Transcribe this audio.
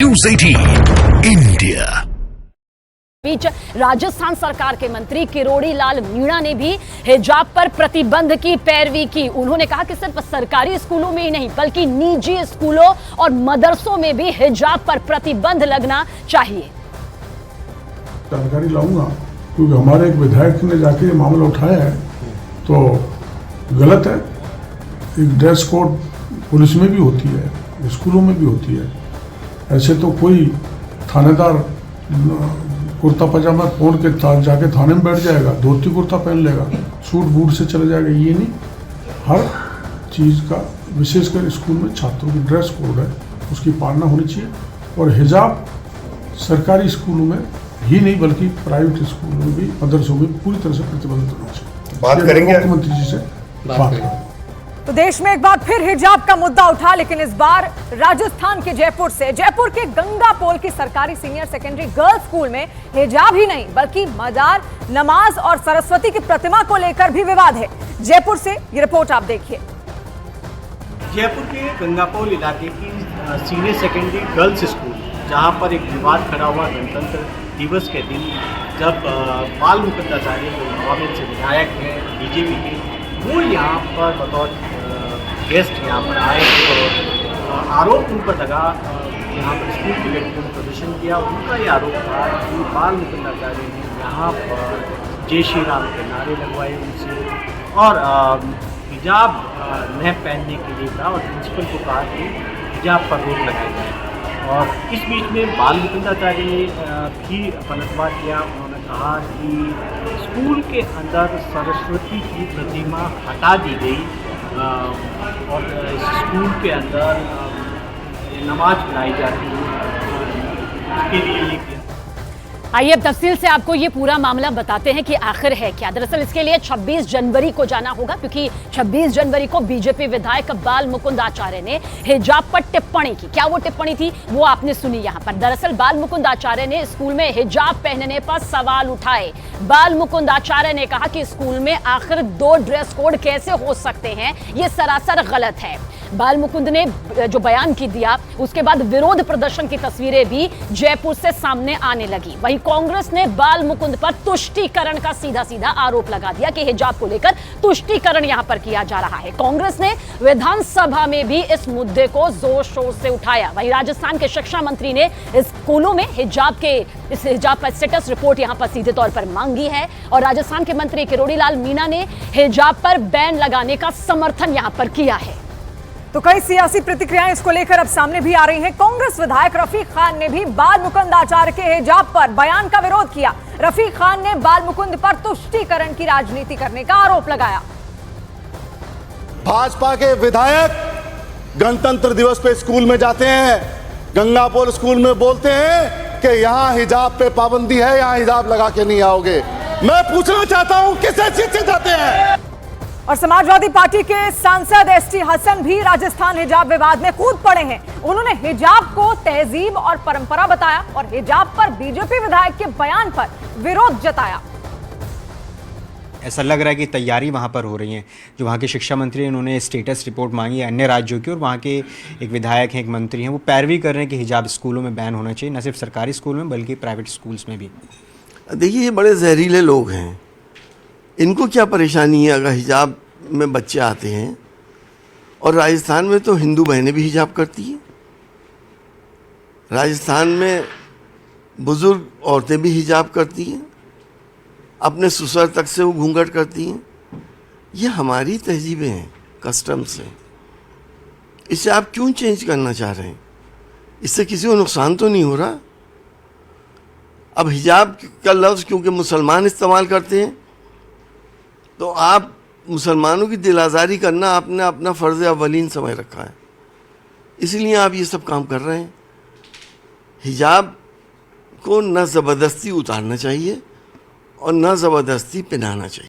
News 18 India. बीच राजस्थान सरकार के मंत्री किरोड़ी लाल मीणा ने भी हिजाब पर प्रतिबंध की पैरवी की। उन्होंने कहा कि सिर्फ सरकारी स्कूलों में ही नहीं बल्कि निजी स्कूलों और मदरसों में भी हिजाब पर प्रतिबंध लगना चाहिए। जानकारी लाऊंगा क्योंकि हमारे एक विधायक ने जाके ये मामला उठाया है तो गलत है। एक ड्रेस कोड पुलिस में भी होती है, स्कूलों में भी होती है। ऐसे तो कोई थानेदार कुर्ता पजामा पहन के जाके थाने में बैठ जाएगा, धोती कुर्ता पहन लेगा, सूट बूट से चले जाएगा, ये नहीं। हर चीज़ का विशेषकर स्कूल में छात्रों की ड्रेस कोड है, उसकी पालना होनी चाहिए। और हिजाब सरकारी स्कूलों में ही नहीं बल्कि प्राइवेट स्कूलों में भी, मदरसों में पूरी तरह से प्रतिबंधित होना चाहिए। बात करेंगे मुख्यमंत्री जी से बात करेंगे। तो देश में एक बार फिर हिजाब का मुद्दा उठा, लेकिन इस बार राजस्थान के जयपुर से। जयपुर के गंगापोल की सरकारी सीनियर सेकेंडरी गर्ल्स स्कूल में हिजाब ही नहीं बल्कि मजार, नमाज और सरस्वती की प्रतिमा को लेकर भी विवाद है। जयपुर से ये रिपोर्ट आप देखिए। जयपुर के गंगापोल इलाके की सीनियर सेकेंडरी गर्ल्स स्कूल, जहां पर एक विवाद खड़ा हुआ गणतंत्र दिवस के दिन, जब बाल मुकुंद आचार्य जो गवर्नमेंट से विधायक हैं बीजेपी के, वो यहाँ पर बतौर गेस्ट यहाँ पर आए और आरोप उन पर लगा। यहाँ पर स्कूल की लड़कियों ने प्रदर्शन किया। उनका ये आरोप था कि बाल मुकुंद आचार्य ने यहाँ पर जय श्री राम के नारे लगवाए उनसे और हिजाब न पहनने के लिए कहा और प्रिंसिपल को कहा कि हिजाब पर रोक लगाई जाए। और इस बीच में बाल मुकुंद आचार्य ने भी पलटवार किया। उन्होंने कहा कि स्कूल के अंदर सरस्वती की प्रतिमा हटा दी गई और इस स्कूल के अंदर नमाज पढ़ाई जाती है, उसके लिए ये किया। आइए अब तफसील से आपको ये पूरा मामला बताते हैं कि आखिर है क्या। दरअसल इसके लिए 26 जनवरी को जाना होगा, क्योंकि 26 जनवरी को बीजेपी विधायक बाल मुकुंद आचार्य ने हिजाब पर टिप्पणी की। क्या वो टिप्पणी थी वो आपने सुनी यहाँ पर। दरअसल बाल मुकुंद आचार्य ने स्कूल में हिजाब पहनने पर सवाल उठाए। बाल मुकुंद आचार्य ने कहा कि स्कूल में आखिर 2 ड्रेस कोड कैसे हो सकते हैं, ये सरासर गलत है। बाल मुकुंद ने जो बयान की दिया उसके बाद विरोध प्रदर्शन की तस्वीरें भी जयपुर से सामने आने लगी। वहीं कांग्रेस ने बाल मुकुंद पर तुष्टीकरण का सीधा सीधा आरोप लगा दिया कि हिजाब को लेकर तुष्टीकरण यहां पर किया जा रहा है। कांग्रेस ने विधानसभा में भी इस मुद्दे को जोर शोर से उठाया। वहीं राजस्थान के शिक्षा मंत्री ने स्कूलों में हिजाब पर स्टेटस रिपोर्ट यहां पर सीधे तौर पर मांगी है और राजस्थान के मंत्री किरोड़ी लाल मीणा ने हिजाब पर बैन लगाने का समर्थन यहां पर किया है। तो कई सियासी प्रतिक्रियाएं इसको लेकर अब सामने भी आ रही हैं। कांग्रेस विधायक रफीक खान ने भी बाल मुकुंद आचार्य के हिजाब पर बयान का विरोध किया। रफीक खान ने बाल मुकुंद पर तुष्टीकरण की राजनीति करने का आरोप लगाया। भाजपा के विधायक गणतंत्र दिवस पे स्कूल में जाते हैं, गंगापोल स्कूल में बोलते हैं कि यहां हिजाब पे पाबंदी है, यहां हिजाब लगा के नहीं आओगे। मैं पूछना चाहता हूं किस हैसियत से जाते हैं। और समाजवादी पार्टी के सांसद एसटी हसन भी राजस्थान हिजाब विवाद में कूद पड़े हैं। उन्होंने हिजाब को तहजीब और परंपरा बताया और हिजाब पर बीजेपी विधायक के बयान पर विरोध जताया। ऐसा लग रहा है कि तैयारी वहाँ पर हो रही है। जो वहाँ के शिक्षा मंत्री हैं उन्होंने स्टेटस रिपोर्ट मांगी है अन्य राज्यों की और वहाँ के एक विधायक हैं, एक मंत्री हैं, वो पैरवी कर रहे हैं कि हिजाब स्कूलों में बैन होना चाहिए, न सिर्फ सरकारी स्कूल में बल्कि प्राइवेट स्कूल्स में भी। देखिए ये बड़े जहरीले लोग हैं, इनको क्या परेशानी है अगर हिजाब में बच्चे आते हैं। और राजस्थान में तो हिंदू बहनें भी हिजाब करती हैं, राजस्थान में बुजुर्ग औरतें भी हिजाब करती हैं, अपने ससुर तक से वो घूंघट करती हैं। ये हमारी तहजीबें हैं, कस्टम्स हैं। इसे आप क्यों चेंज करना चाह रहे हैं? इससे किसी को नुकसान तो नहीं हो रहा। अब हिजाब का लफ्ज़ क्योंकि मुसलमान इस्तेमाल करते हैं तो आप मुसलमानों की दिल आज़ारी करना आपने अपना फ़र्ज़ अवलीन समझ रखा है, इसलिए आप ये सब काम कर रहे हैं। हिजाब को न ज़बरदस्ती उतारना चाहिए और न ज़बरदस्ती पहनाना चाहिए।